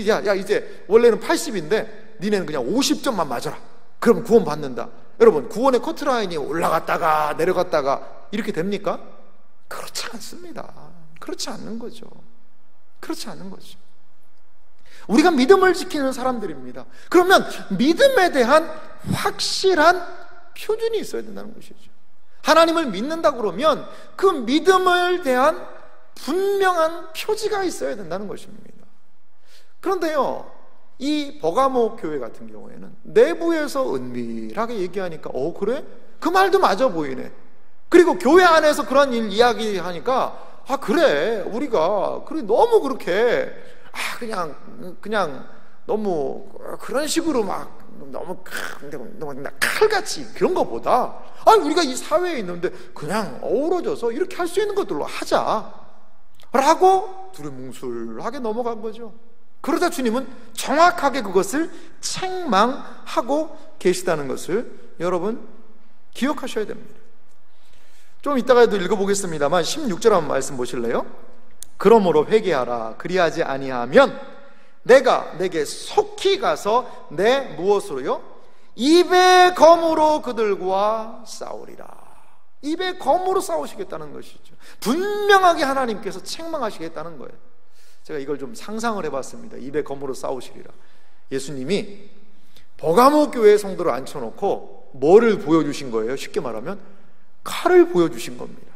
야, 이제 원래는 80인데 니네는 그냥 50점만 맞아라. 그러면 구원 받는다. 여러분, 구원의 커트라인이 올라갔다가 내려갔다가 이렇게 됩니까? 그렇지 않습니다. 그렇지 않는 거죠. 우리가 믿음을 지키는 사람들입니다. 그러면 믿음에 대한 확실한 표준이 있어야 된다는 것이죠. 하나님을 믿는다 그러면 그 믿음을 대한 분명한 표지가 있어야 된다는 것입니다. 그런데요, 이 버가모 교회 같은 경우에는 내부에서 은밀하게 얘기하니까 그래? 그 말도 맞아 보이네. 그리고 교회 안에서 그런 일 이야기하니까 그래, 우리가 그래 너무 그렇게 그냥 너무 그런 식으로 막 너무 칼같이 그런 것보다 우리가 이 사회에 있는데 그냥 어우러져서 이렇게 할 수 있는 것들로 하자 라고 두루뭉술하게 넘어간 거죠. 그러다 주님은 정확하게 그것을 책망하고 계시다는 것을 여러분 기억하셔야 됩니다. 좀 이따가도 읽어보겠습니다만 16절 한번 말씀 보실래요? 그러므로 회개하라. 그리하지 아니하면 내가 내게 속히 가서 내 무엇으로요? 입의 검으로 그들과 싸우리라. 입의 검으로 싸우시겠다는 것이죠. 분명하게 하나님께서 책망하시겠다는 거예요. 제가 이걸 좀 상상을 해봤습니다. 입의 검으로 싸우시리라. 예수님이 버가모 교회 성도를 앉혀놓고 뭐를 보여주신 거예요? 쉽게 말하면 칼을 보여주신 겁니다.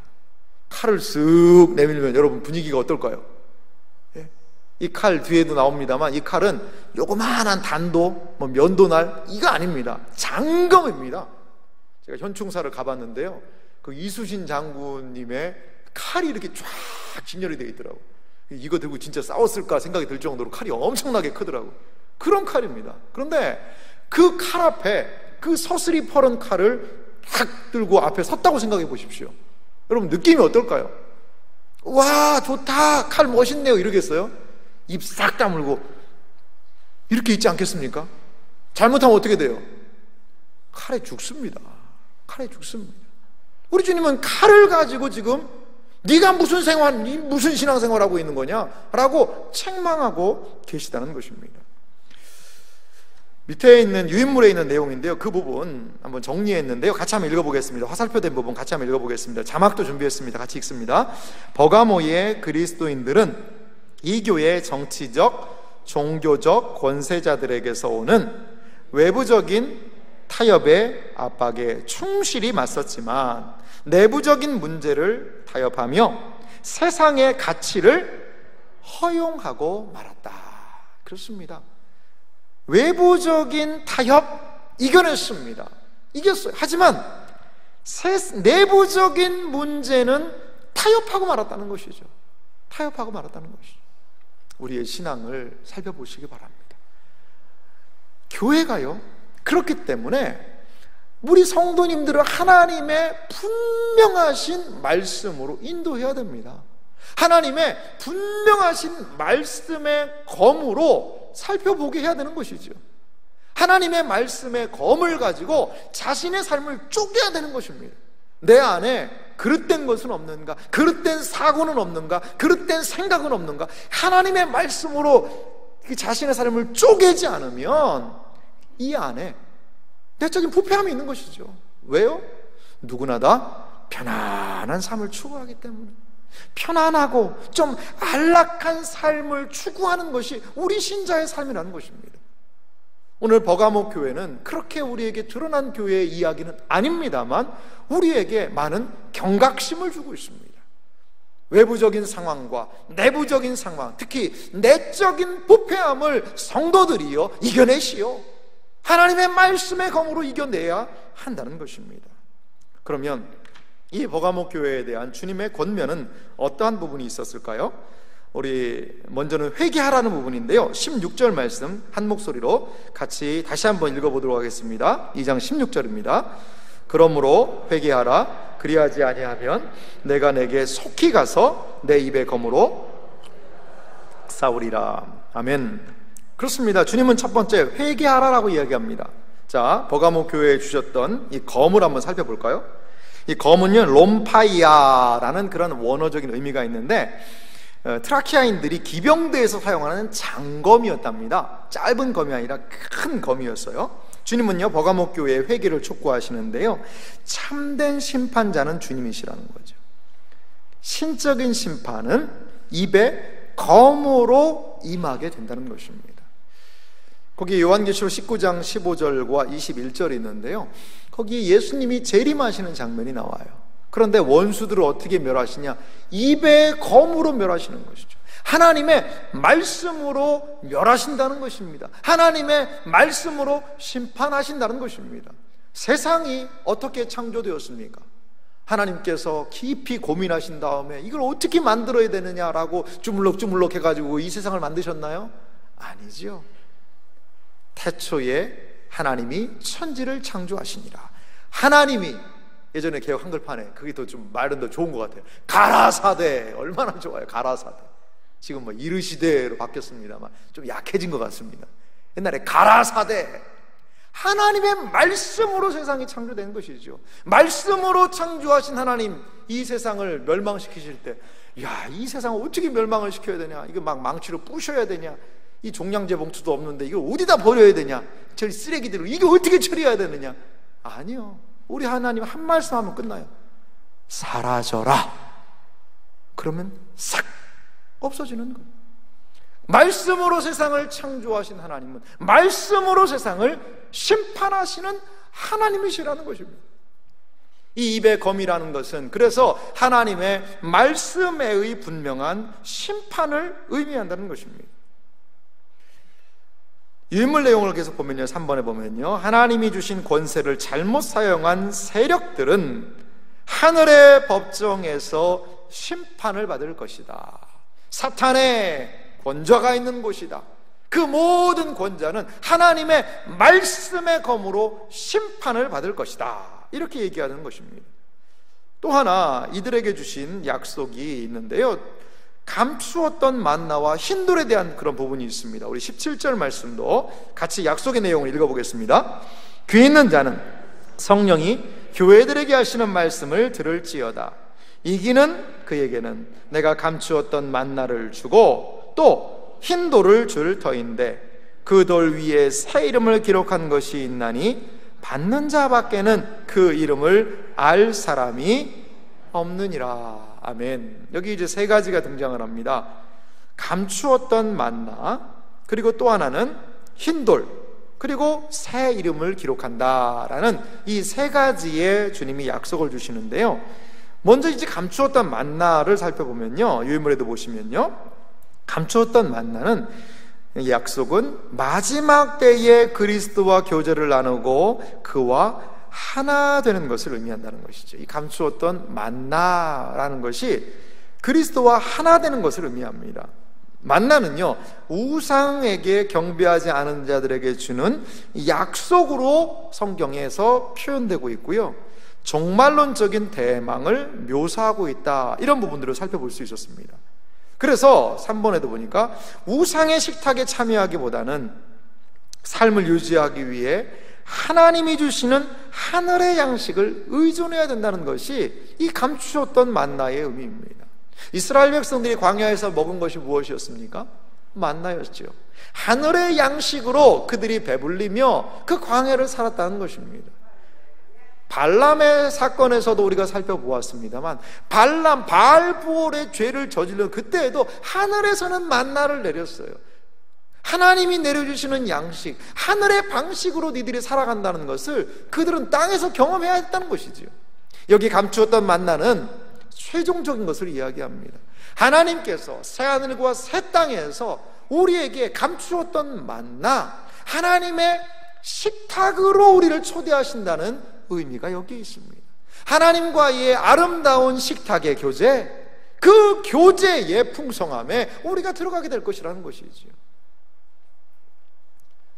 칼을 쓱 내밀면 여러분 분위기가 어떨까요? 이 칼 뒤에도 나옵니다만 이 칼은 요거만한 단도, 면도날 이거 아닙니다. 장검입니다. 제가 현충사를 가봤는데요, 그 이수신 장군님의 칼이 이렇게 쫙 진열이 되어 있더라고요. 이거 들고 진짜 싸웠을까 생각이 들 정도로 칼이 엄청나게 크더라고요. 그런 칼입니다. 그런데 그 칼 앞에 그 서슬이 퍼른 칼을 탁 들고 앞에 섰다고 생각해 보십시오. 여러분 느낌이 어떨까요? 와, 좋다, 칼 멋있네요 이러겠어요? 입 싹 다물고 이렇게 있지 않겠습니까? 잘못하면 어떻게 돼요? 칼에 죽습니다. 우리 주님은 칼을 가지고 지금 네가 무슨 신앙생활하고 있는 거냐? 라고 책망하고 계시다는 것입니다. 밑에 있는 유인물에 있는 내용인데요, 그 부분 한번 정리했는데요, 같이 한번 읽어보겠습니다. 화살표된 부분 같이 한번 읽어보겠습니다. 자막도 준비했습니다. 같이 읽습니다. 버가모의 그리스도인들은 이 교회의 정치적, 종교적 권세자들에게서 오는 외부적인 타협의 압박에 충실히 맞섰지만 내부적인 문제를 타협하며 세상의 가치를 허용하고 말았다. 그렇습니다. 외부적인 타협 이겨냈습니다. 이겼어요. 하지만 내부적인 문제는 타협하고 말았다는 것이죠. 타협하고 말았다는 것이죠. 우리의 신앙을 살펴보시기 바랍니다. 교회가요, 그렇기 때문에 우리 성도님들을 하나님의 분명하신 말씀으로 인도해야 됩니다. 하나님의 분명하신 말씀의 검으로 살펴보게 해야 되는 것이죠. 하나님의 말씀의 검을 가지고 자신의 삶을 쪼개야 되는 것입니다. 내 안에 그릇된 것은 없는가? 그릇된 사고는 없는가? 그릇된 생각은 없는가? 하나님의 말씀으로 자신의 삶을 쪼개지 않으면 이 안에 내적인 부패함이 있는 것이죠. 왜요? 누구나 다 편안한 삶을 추구하기 때문에, 편안하고 좀 안락한 삶을 추구하는 것이 우리 신자의 삶이라는 것입니다. 오늘 버가모 교회는 그렇게 우리에게 드러난 교회의 이야기는 아닙니다만 우리에게 많은 경각심을 주고 있습니다. 외부적인 상황과 내부적인 상황, 특히 내적인 부패함을 성도들이요 이겨내시오. 하나님의 말씀의 검으로 이겨내야 한다는 것입니다. 그러면 이 버가모 교회에 대한 주님의 권면은 어떠한 부분이 있었을까요? 우리 먼저는 회개하라는 부분인데요, 16절 말씀 한 목소리로 같이 다시 한번 읽어보도록 하겠습니다. 2장 16절입니다. 그러므로 회개하라. 그리하지 아니하면 내가 내게 속히 가서 내 입의 검으로 싸우리라. 아멘. 그렇습니다. 주님은 첫 번째 회개하라라고 이야기합니다. 자, 버가모 교회에 주셨던 이 검을 한번 살펴볼까요? 이 검은요, 롬파이아라는 그런 원어적인 의미가 있는데 트라키아인들이 기병대에서 사용하는 장검이었답니다. 짧은 검이 아니라 큰 검이었어요. 주님은요, 버가모 교회의 회개를 촉구하시는데요, 참된 심판자는 주님이시라는 거죠. 신적인 심판은 입에 검으로 임하게 된다는 것입니다. 거기 요한계시록 19장 15절과 21절이 있는데요, 거기 예수님이 재림하시는 장면이 나와요. 그런데 원수들을 어떻게 멸하시냐? 입의 검으로 멸하시는 것이죠. 하나님의 말씀으로 멸하신다는 것입니다. 하나님의 말씀으로 심판하신다는 것입니다. 세상이 어떻게 창조되었습니까? 하나님께서 깊이 고민하신 다음에 이걸 어떻게 만들어야 되느냐라고 주물럭주물럭 해가지고 이 세상을 만드셨나요? 아니죠. 태초에 하나님이 천지를 창조하시니라. 하나님이, 예전에 개혁 한글판에 그게 더 좀 말은 더 좋은 것 같아요. 가라사대. 얼마나 좋아요, 가라사대. 지금 뭐 이르시대로 바뀌었습니다만 좀 약해진 것 같습니다. 옛날에 가라사대. 하나님의 말씀으로 세상이 창조된 것이죠. 말씀으로 창조하신 하나님, 이 세상을 멸망시키실 때, 야, 이 세상을 어떻게 멸망을 시켜야 되냐? 이거 막 망치로 부셔야 되냐? 이 종량제 봉투도 없는데 이걸 어디다 버려야 되냐? 저 쓰레기들을 이게 어떻게 처리해야 되느냐? 아니요. 우리 하나님 한 말씀 하면 끝나요. 사라져라. 그러면 싹 없어지는 거예요. 말씀으로 세상을 창조하신 하나님은 말씀으로 세상을 심판하시는 하나님이시라는 것입니다. 이 입의 검이라는 것은 그래서 하나님의 말씀에 분명한 심판을 의미한다는 것입니다. 유인물 내용을 계속 보면요, 3번에 보면요, 하나님이 주신 권세를 잘못 사용한 세력들은 하늘의 법정에서 심판을 받을 것이다. 사탄의 권좌가 있는 곳이다. 그 모든 권자는 하나님의 말씀의 검으로 심판을 받을 것이다. 이렇게 얘기하는 것입니다. 또 하나 이들에게 주신 약속이 있는데요, 감추었던 만나와 흰돌에 대한 그런 부분이 있습니다. 우리 17절 말씀도 같이 약속의 내용을 읽어보겠습니다. 귀 있는 자는 성령이 교회들에게 하시는 말씀을 들을지어다. 이기는 그에게는 내가 감추었던 만나를 주고 또 흰돌을 줄 터인데 그 돌 위에 새 이름을 기록한 것이 있나니 받는 자밖에는 그 이름을 알 사람이 없느니라. 아멘. 여기 이제 세 가지가 등장을 합니다. 감추었던 만나, 그리고 또 하나는 흰돌, 그리고 새 이름을 기록한다라는 이 세 가지의 주님이 약속을 주시는데요. 먼저 이제 감추었던 만나를 살펴보면요, 유인물에도 보시면요, 감추었던 만나는 약속은 마지막 때에 그리스도와 교제를 나누고 그와 하나 되는 것을 의미한다는 것이죠. 이 감추었던 만나라는 것이 그리스도와 하나 되는 것을 의미합니다. 만나는요, 우상에게 경배하지 않은 자들에게 주는 약속으로 성경에서 표현되고 있고요, 종말론적인 대망을 묘사하고 있다, 이런 부분들을 살펴볼 수 있었습니다. 그래서 3번에도 보니까 우상의 식탁에 참여하기보다는 삶을 유지하기 위해 하나님이 주시는 하늘의 양식을 의존해야 된다는 것이 이 감추었던 만나의 의미입니다. 이스라엘 백성들이 광야에서 먹은 것이 무엇이었습니까? 만나였죠. 하늘의 양식으로 그들이 배불리며 그 광야를 살았다는 것입니다. 발람의 사건에서도 우리가 살펴보았습니다만, 발람, 바알부올의 죄를 저질러 그때에도 하늘에서는 만나를 내렸어요. 하나님이 내려주시는 양식, 하늘의 방식으로 니들이 살아간다는 것을 그들은 땅에서 경험해야 했다는 것이죠. 여기 감추었던 만나는 최종적인 것을 이야기합니다. 하나님께서 새하늘과 새 땅에서 우리에게 감추었던 만나, 하나님의 식탁으로 우리를 초대하신다는 의미가 여기에 있습니다. 하나님과의 아름다운 식탁의 교제, 그 교제의 풍성함에 우리가 들어가게 될 것이라는 것이지요.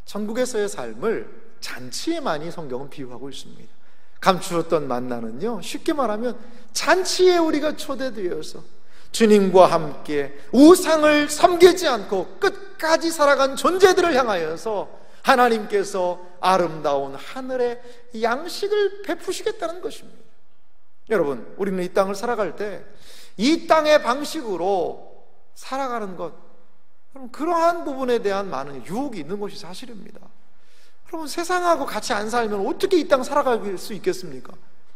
천국에서의 삶을 잔치에 많이 성경은 비유하고 있습니다. 감추었던 만나는요, 쉽게 말하면 잔치에 우리가 초대되어서 주님과 함께 우상을 섬기지 않고 끝까지 살아간 존재들을 향하여서 하나님께서 아름다운 하늘의 양식을 베푸시겠다는 것입니다. 여러분, 우리는 이 땅을 살아갈 때 이 땅의 방식으로 살아가는 것, 그러한 부분에 대한 많은 유혹이 있는 것이 사실입니다. 여러분, 세상하고 같이 안 살면 어떻게 이 땅 살아갈 수 있겠습니까?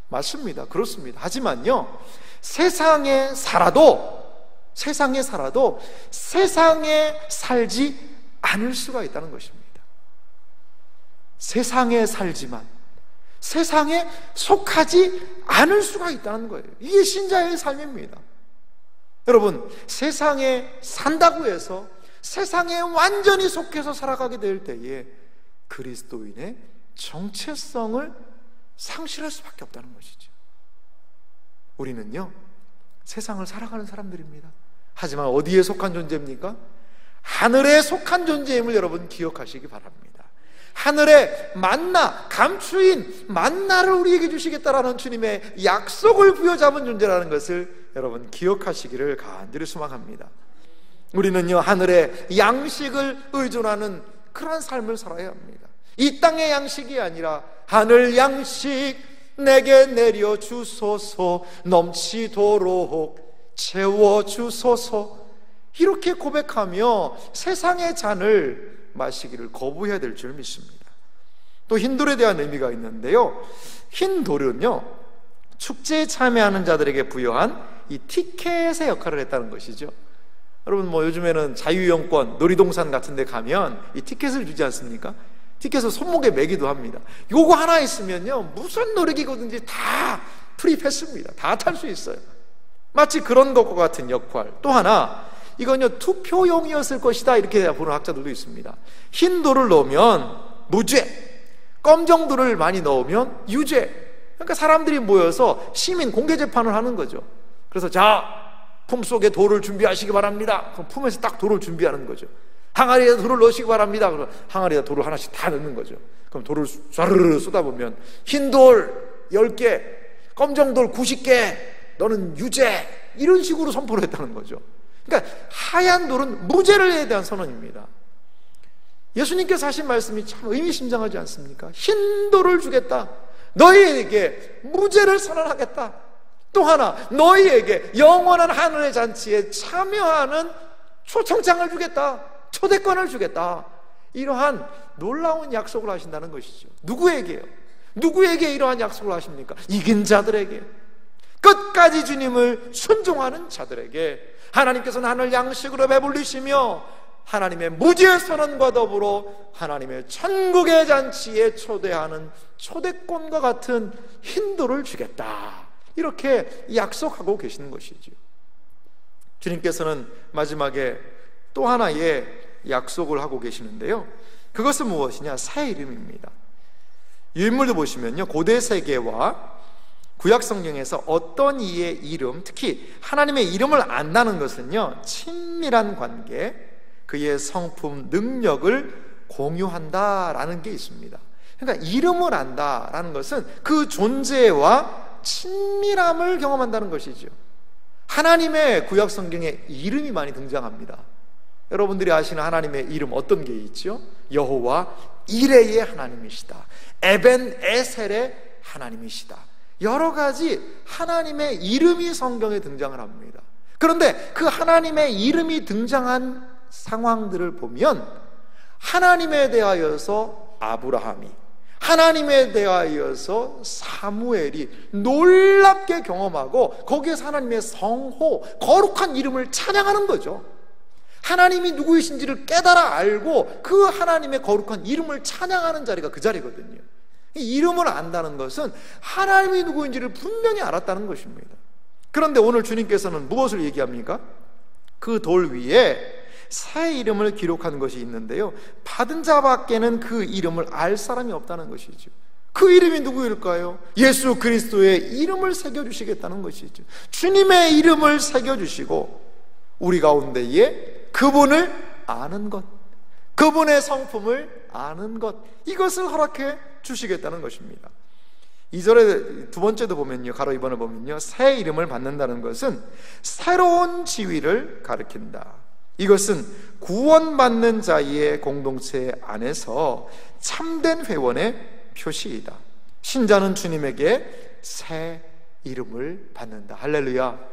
맞습니다. 그렇습니다. 하지만요, 세상에 살아도 세상에 살지 않을 수가 있다는 것입니다. 세상에 살지만 세상에 속하지 않을 수가 있다는 거예요. 이게 신자의 삶입니다. 여러분, 세상에 산다고 해서 세상에 완전히 속해서 살아가게 될 때에 그리스도인의 정체성을 상실할 수밖에 없다는 것이죠. 우리는요, 세상을 살아가는 사람들입니다. 하지만 어디에 속한 존재입니까? 하늘에 속한 존재임을 여러분 기억하시기 바랍니다. 하늘의 만나, 감추인 만나를 우리에게 주시겠다라는 주님의 약속을 부여잡은 존재라는 것을 여러분 기억하시기를 간절히 소망합니다. 우리는요, 하늘의 양식을 의존하는 그러한 삶을 살아야 합니다. 이 땅의 양식이 아니라 하늘 양식 내게 내려주소서, 넘치도록 채워주소서, 이렇게 고백하며 세상의 잔을 마시기를 거부해야 될 줄 믿습니다. 또 흰돌에 대한 의미가 있는데요, 흰돌은요, 축제에 참여하는 자들에게 부여한 이 티켓의 역할을 했다는 것이죠. 여러분, 뭐 요즘에는 자유이용권, 놀이동산 같은 데 가면 이 티켓을 주지 않습니까? 티켓을 손목에 매기도 합니다. 요거 하나 있으면요, 무슨 놀이기구든지 다 프리 패스입니다. 다 탈 수 있어요. 마치 그런 것과 같은 역할. 또 하나, 이건요, 투표용이었을 것이다, 이렇게 보는 학자들도 있습니다. 흰 돌을 넣으면 무죄, 검정 돌을 많이 넣으면 유죄. 그러니까 사람들이 모여서 시민 공개 재판을 하는 거죠. 그래서 자, 품속에 돌을 준비하시기 바랍니다. 그럼 품에서 딱 돌을 준비하는 거죠. 항아리에 돌을 넣으시기 바랍니다. 그럼 항아리에 돌을 하나씩 다 넣는 거죠. 그럼 돌을 쏴르르 쏟아보면 흰 돌 10개, 검정 돌 90개, 너는 유죄, 이런 식으로 선포를 했다는 거죠. 그러니까 하얀 돌은 무죄를 대한 선언입니다. 예수님께서 하신 말씀이 참 의미심장하지 않습니까? 흰 돌을 주겠다, 너희에게 무죄를 선언하겠다. 또 하나, 너희에게 영원한 하늘의 잔치에 참여하는 초청장을 주겠다, 초대권을 주겠다. 이러한 놀라운 약속을 하신다는 것이죠. 누구에게요? 누구에게 이러한 약속을 하십니까? 이긴 자들에게. 끝까지 주님을 순종하는 자들에게 하나님께서 나를 양식으로 배불리시며 하나님의 무지의 선언과 더불어 하나님의 천국의 잔치에 초대하는 초대권과 같은 힌도를 주겠다, 이렇게 약속하고 계시는 것이죠. 주님께서는 마지막에 또 하나의 약속을 하고 계시는데요, 그것은 무엇이냐? 새 이름입니다. 유인물도 보시면요, 고대 세계와 구약 성경에서 어떤 이의 이름, 특히 하나님의 이름을 안다는 것은요, 친밀한 관계, 그의 성품, 능력을 공유한다라는 게 있습니다. 그러니까 이름을 안다라는 것은 그 존재와 친밀함을 경험한다는 것이죠. 하나님의 구약 성경에 이름이 많이 등장합니다. 여러분들이 아시는 하나님의 이름 어떤 게 있죠? 여호와 이레의 하나님이시다, 에벤 에셀의 하나님이시다, 여러 가지 하나님의 이름이 성경에 등장을 합니다. 그런데 그 하나님의 이름이 등장한 상황들을 보면 하나님에 대하여서 아브라함이, 하나님에 대하여서 사무엘이 놀랍게 경험하고 거기에서 하나님의 성호, 거룩한 이름을 찬양하는 거죠. 하나님이 누구이신지를 깨달아 알고 그 하나님의 거룩한 이름을 찬양하는 자리가 그 자리거든요. 이 이름을 안다는 것은 하나님이 누구인지를 분명히 알았다는 것입니다. 그런데 오늘 주님께서는 무엇을 얘기합니까? 그 돌 위에 새 이름을 기록한 것이 있는데요, 받은 자밖에는 그 이름을 알 사람이 없다는 것이죠. 그 이름이 누구일까요? 예수 그리스도의 이름을 새겨주시겠다는 것이죠. 주님의 이름을 새겨주시고 우리 가운데에 그분을 아는 것, 그분의 성품을 아는 것, 이것을 허락해 주시겠다는 것입니다. 2절에 두 번째도 보면요, 가로 2번을 보면요, 새 이름을 받는다는 것은 새로운 지위를 가리킨다. 이것은 구원받는 자의 공동체 안에서 참된 회원의 표시이다. 신자는 주님에게 새 이름을 받는다. 할렐루야.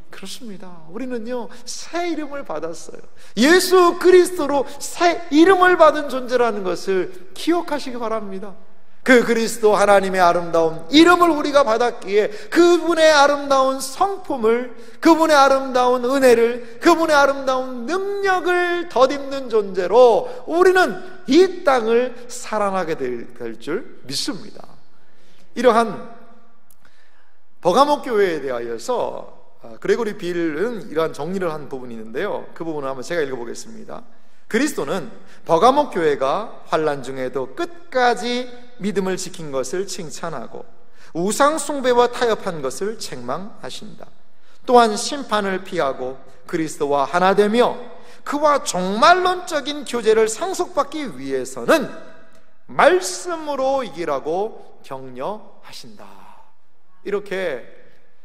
그렇습니다. 우리는요, 새 이름을 받았어요. 예수 그리스도로 새 이름을 받은 존재라는 것을 기억하시기 바랍니다. 그 그리스도 하나님의 아름다운 이름을 우리가 받았기에 그분의 아름다운 성품을, 그분의 아름다운 은혜를, 그분의 아름다운 능력을 덧입는 존재로 우리는 이 땅을 살아나게 될 줄 믿습니다. 이러한 버가모 교회에 대하여서 그레고리 빌은 이러한 정리를 한 부분이 있는데요, 그 부분을 한번 제가 읽어보겠습니다. 그리스도는 버가모 교회가 환난 중에도 끝까지 믿음을 지킨 것을 칭찬하고 우상 숭배와 타협한 것을 책망하신다. 또한 심판을 피하고 그리스도와 하나 되며 그와 종말론적인 교제를 상속받기 위해서는 말씀으로 이기라고 격려하신다. 이렇게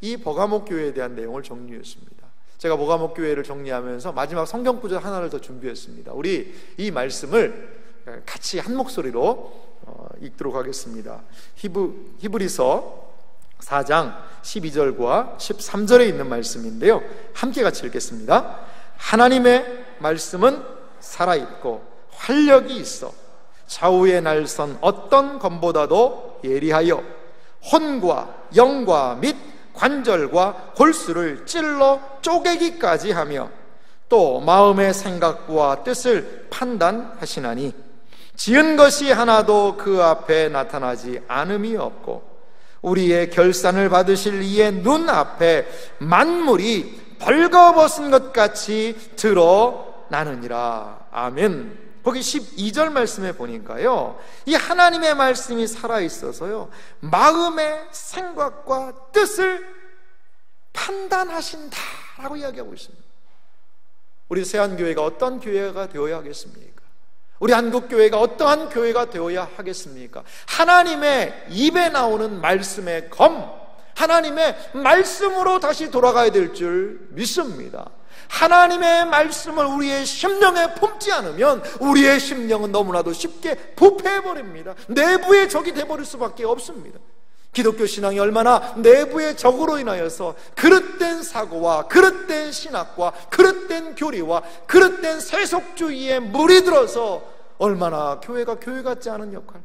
이 버가모 교회에 대한 내용을 정리했습니다. 제가 버가모 교회를 정리하면서 마지막 성경 구절 하나를 더 준비했습니다. 우리 이 말씀을 같이 한 목소리로 읽도록 하겠습니다. 히브리서 4장 12절과 13절에 있는 말씀인데요, 함께 같이 읽겠습니다. 하나님의 말씀은 살아있고 활력이 있어 좌우의 날선 어떤 검보다도 예리하여 혼과 영과 및 관절과 골수를 찔러 쪼개기까지 하며 또 마음의 생각과 뜻을 판단하시나니 지은 것이 하나도 그 앞에 나타나지 않음이 없고 우리의 결산을 받으실 이의 눈앞에 만물이 벌거벗은 것 같이 드러나느니라. 아멘. 거기 12절 말씀에 보니까요, 이 하나님의 말씀이 살아있어서요, 마음의 생각과 뜻을 판단하신다라고 이야기하고 있습니다. 우리 세안교회가 어떤 교회가 되어야 하겠습니까? 우리 한국교회가 어떠한 교회가 되어야 하겠습니까? 하나님의 입에 나오는 말씀의 검, 하나님의 말씀으로 다시 돌아가야 될 줄 믿습니다. 하나님의 말씀을 우리의 심령에 품지 않으면 우리의 심령은 너무나도 쉽게 부패해버립니다. 내부의 적이 돼버릴 수밖에 없습니다. 기독교 신앙이 얼마나 내부의 적으로 인하여서 그릇된 사고와 그릇된 신학과 그릇된 교리와 그릇된 세속주의에 물이 들어서 얼마나 교회가 교회 같지 않은 역할,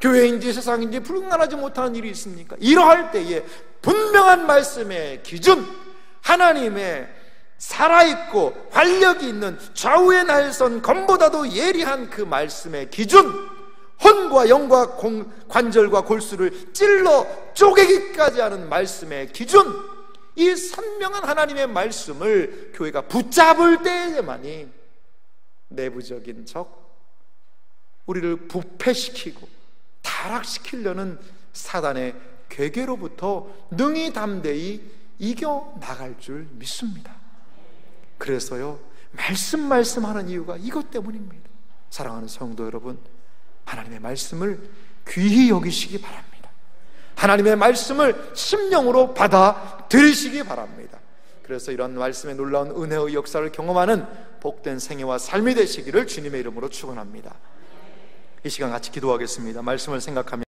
교회인지 세상인지 분간하지 못하는 일이 있습니까? 이러할 때에 분명한 말씀의 기준, 하나님의 살아있고 활력이 있는 좌우의 날선 검보다도 예리한 그 말씀의 기준, 혼과 영과 관절과 골수를 찔러 쪼개기까지 하는 말씀의 기준, 이 선명한 하나님의 말씀을 교회가 붙잡을 때에만이 내부적인 적, 우리를 부패시키고 타락시키려는 사단의 괴계로부터 능히 담대히 이겨나갈 줄 믿습니다. 그래서요, 말씀하는 이유가 이것 때문입니다. 사랑하는 성도 여러분, 하나님의 말씀을 귀히 여기시기 바랍니다. 하나님의 말씀을 심령으로 받아들이시기 바랍니다. 그래서 이런 말씀의 놀라운 은혜의 역사를 경험하는 복된 생애와 삶이 되시기를 주님의 이름으로 축원합니다. 이 시간 같이 기도하겠습니다. 말씀을 생각하며